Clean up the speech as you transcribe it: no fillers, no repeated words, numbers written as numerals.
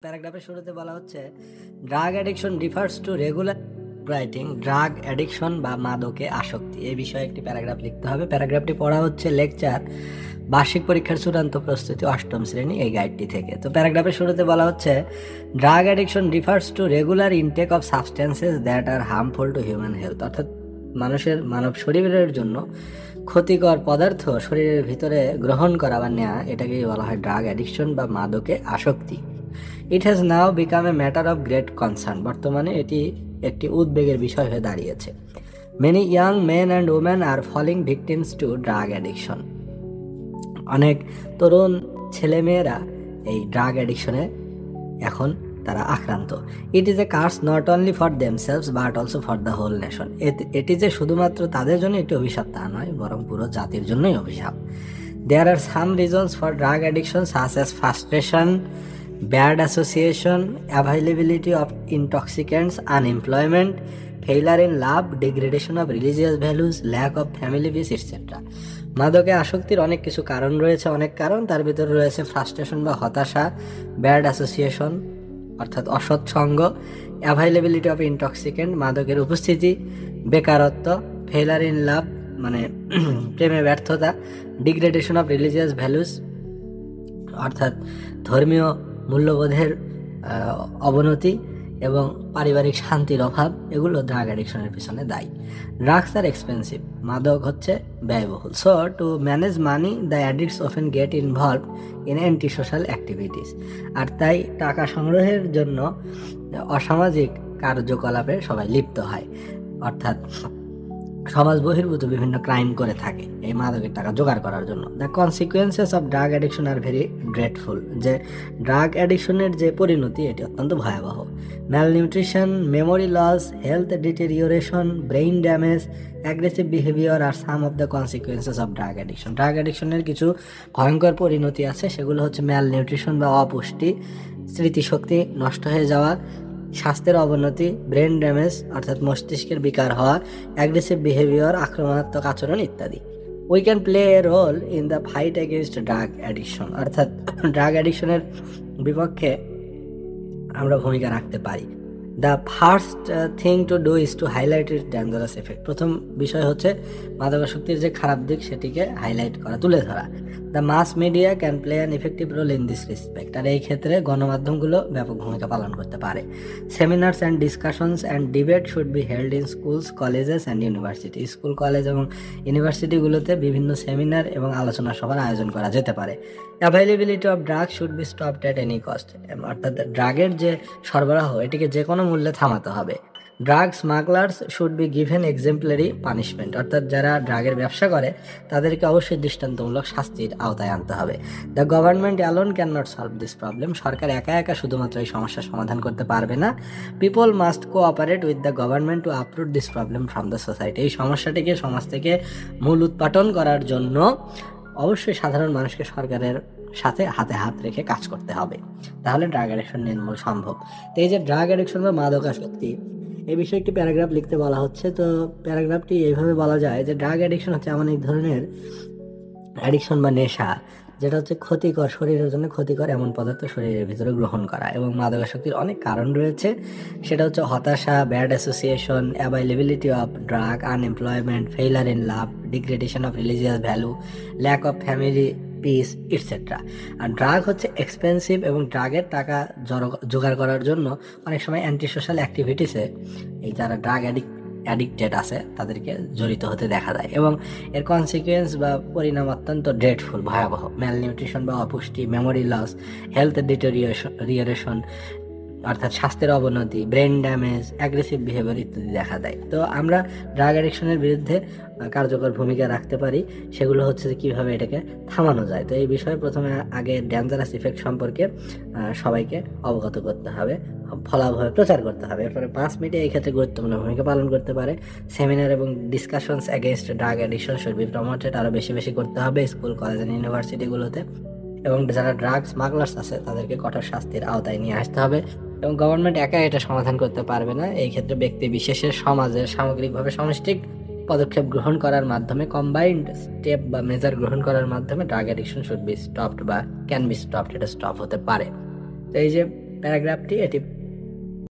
প্যারাগ্রাফের শুরুতে বলা হচ্ছে drug addiction refers to regular writing drug addiction বা মাদকে আসক্তি এই বিষয়ে একটি প্যারাগ্রাফ লিখতে হবে। প্যারাগ্রাফটি পড়া হচ্ছে লেকচার বার্ষিক পরীক্ষার চূড়ান্ত প্রস্তুতি অষ্টম শ্রেণী এই গাইডটি থেকে। তো প্যারাগ্রাফের শুরুতে বলা হচ্ছে drug addiction refers to regular intake of substances that are harmful to human health, অর্থাৎ মানব শরীরের জন্য ক্ষতিকর পদার্থ শরীরের ভিতরে গ্রহণ করা বা নেওয়া, এটাকেই বলা হয় ড্রাগ অ্যাডিকশন বা মাদকে আসক্তি। It has now become a matter of great concern, বর্তমানে এটি একটি উদ্বেগের বিষয় হয়ে দাঁড়িয়েছে। Many young men and women are falling victims to drug addiction, অনেক তরুণ ছেলেমেয়েরা এই ড্রাগ অ্যাডিকশনে এখন তারা আক্রান্ত। It is a curse not only for themselves but also for the whole nation, এটি যে শুধুমাত্র তাদের জন্য একটি অভিশাপ তা নয়, বরং পুরো জাতির জন্যই অভিশাপ। There are some reasons for drug addiction such as frustration, bad association, availability of intoxicants, unemployment, failure in love, degradation of religious values, lack of family peace, etc. মাদকে আসক্তির অনেক কিছু কারণ রয়েছে, অনেক কারণ। তার ভিতরে রয়েছে ফ্রাস্ট্রেশন বা হতাশা, ব্যাড অ্যাসোসিয়েশন অর্থাৎ অসৎসঙ্গ, অ্যাভাইলেবিলিটি অফ ইনটক্সিকেন্ট মাদকের উপস্থিতি, বেকারত্ব, ফেইলার ইন লাভ মানে প্রেমে ব্যর্থতা, ডিগ্রেডেশন অফ রিলিজিয়াস ভ্যালুস অর্থাৎ ধর্মীয় মূল্যবোধের অবনতি এবং পারিবারিক শান্তির অভাব, এগুলো ড্রাগ অ্যাডিকশনের পিছনে দায়ী। ড্রাগস আর এক্সপেন্সিভ, মাদক হচ্ছে ব্যয়বহুল। So to manage money the addicts often get involved in anti social activities, আর তাই টাকা সংগ্রহের জন্য অসামাজিক কার্যকলাপে সবাই লিপ্ত হয়, অর্থাৎ সমাজ বহির্ভূত বিভিন্ন ক্রাইম করে থাকে এই মাদকের টাকা জোগাড় করার জন্য। The consequences of drug addiction are very dreadful, যে ড্রাগ অ্যাডিকশনের যে পরিণতি এটি অত্যন্ত ভয়াবহ। Malnutrition, memory loss, health deterioration, brain damage, aggressive behaviour are some of the consequences of drug addiction. Drug অ্যাডিকশনের কিছু ভয়ঙ্কর পরিণতি আছে, সেগুলো হচ্ছে ম্যালনিউট্রিশন বা অপুষ্টি, স্মৃতিশক্তি নষ্ট হয়ে যাওয়া, স্বাস্থ্যের অবনতি, ব্রেন ড্যামেজ অর্থাৎ মস্তিষ্কের বিকার হওয়া, অ্যাগ্রেসিভ বিহেভিয়ার আক্রমণাত্মক আচরণ ইত্যাদি। We can play a role in the fight against drug addiction, অর্থাৎ ড্রাগ অ্যাডিকশনের বিপক্ষে আমরা ভূমিকা রাখতে পারি। The first thing to do is to highlight it dangerous effect, প্রথম বিষয় হচ্ছে মাদকাসক্তির যে খারাপ দিক সেটিকে হাইলাইট করা, তুলে ধরা। The mass media can play an effective role in this respect, আর এই ক্ষেত্রে গণমাধ্যমগুলো ব্যাপক ভূমিকা পালন করতে পারে। Seminars and discussions and debate should be held in schools, colleges and university, school, college এবং ইউনিভার্সিটিগুলোতে বিভিন্ন সেমিনার এবং আলোচনা সভার আয়োজন করা যেতে পারে। Availability of drug should be stopped at any cost, অর্থাৎ ড্রাগের যে সরবরাহ এটিকে যে কোনো মূল্যে থামাতে হবে। Drug smugglers should be given exemplary punishment, অর্থাৎ যারা ড্রাগের ব্যবসা করে তাদেরকে অবশ্যই দৃষ্টান্তমূলক শাস্তির আওতায় আনতে হবে। The government alone can not solve this problem, সরকার একা একা শুধুমাত্র এই সমস্যার সমাধান করতে পারবে না। People must cooperate with the government to uproot this problem from the society, এই সমস্যাটিকে সমাজ থেকে মূল উৎপাটন করার জন্য অবশ্যই সাধারণ মানুষকে সরকারের সাথে হাতে হাত রেখে কাজ করতে হবে, তাহলে ড্রাগ অ্যাডিকশন নির্মূল সম্ভব। তো এই যে ড্রাগ অ্যাডিকশন বা মাদকাসক্তি এই বিষয়ে একটি প্যারাগ্রাফ লিখতে বলা হচ্ছে। তো প্যারাগ্রাফটি এইভাবে বলা যায় যে ড্রাগ অ্যাডিকশন হচ্ছে এমন এক ধরনের অ্যাডিকশন বা নেশা যেটা হচ্ছে ক্ষতিকর, শরীরের জন্য ক্ষতিকর এমন পদার্থ শরীরের ভিতরে গ্রহণ করা, এবং মাদকাসক্তির অনেক কারণ রয়েছে। সেটা হচ্ছে হতাশা, bad association, availability of drug, unemployment, failure in love, degradation of religious value, lack of family peace etcetera. আর ড্রাগ হচ্ছে এক্সপেন্সিভ, এবং ড্রাগের টাকা জোগাড় করার জন্য অনেক সময় অ্যান্টি সোশ্যাল অ্যাক্টিভিটিসে এই যারা ড্রাগ অ্যাডিক্টেড আছে তাদেরকে জড়িত হতে দেখা যায়, এবং এর কনসিকুয়েন্স বা পরিণাম অত্যন্ত ড্রেডফুল, ভয়াবহ। ম্যালনিউট্রিশন বা অপুষ্টি, মেমোরি লস, হেলথ ডিটেরিওরেশন অর্থাৎ স্বাস্থ্যের অবনতি, ব্রেন ড্যামেজ, অ্যাগ্রেসিভ বিহেভিয়ার ইত্যাদি দেখা দেয়। তো আমরা ড্রাগ অ্যাডিকশনের বিরুদ্ধে কার্যকর ভূমিকা রাখতে পারি, সেগুলো হচ্ছে যে কীভাবে এটাকে থামানো যায়। তো এই বিষয়ে প্রথমে আগে ডেঞ্জারাস ইফেক্ট সম্পর্কে সবাইকে অবগত করতে হবে, ফলাভাবে প্রচার করতে হবে। এরপরে মাস মিডিয়া এই ক্ষেত্রে গুরুত্বপূর্ণ ভূমিকা পালন করতে পারে। সেমিনার এবং discussions against drug addiction should be promoted, আরও বেশি বেশি করতে হবে স্কুল, কলেজ এবং ইউনিভার্সিটিগুলোতে। এবং যারা ড্রাগ স্মাগলার্স আছে তাদেরকে কঠোর শাস্তির আওতায় নিয়ে আসতে হবে, এবং গভর্নমেন্ট একা এটা সমাধান করতে পারবে না। এই ক্ষেত্রে ব্যক্তি বিশেষের, সমাজের সামগ্রিকভাবে সমষ্টিক পদক্ষেপ গ্রহণ করার মাধ্যমে, কম্বাইন্ড স্টেপ বা মেজার গ্রহণ করার মাধ্যমে drug addiction should be stopped বা ক্যান বি স্টপড, এটা স্টপ হতে পারে। তো এই যে প্যারাগ্রাফটি এটি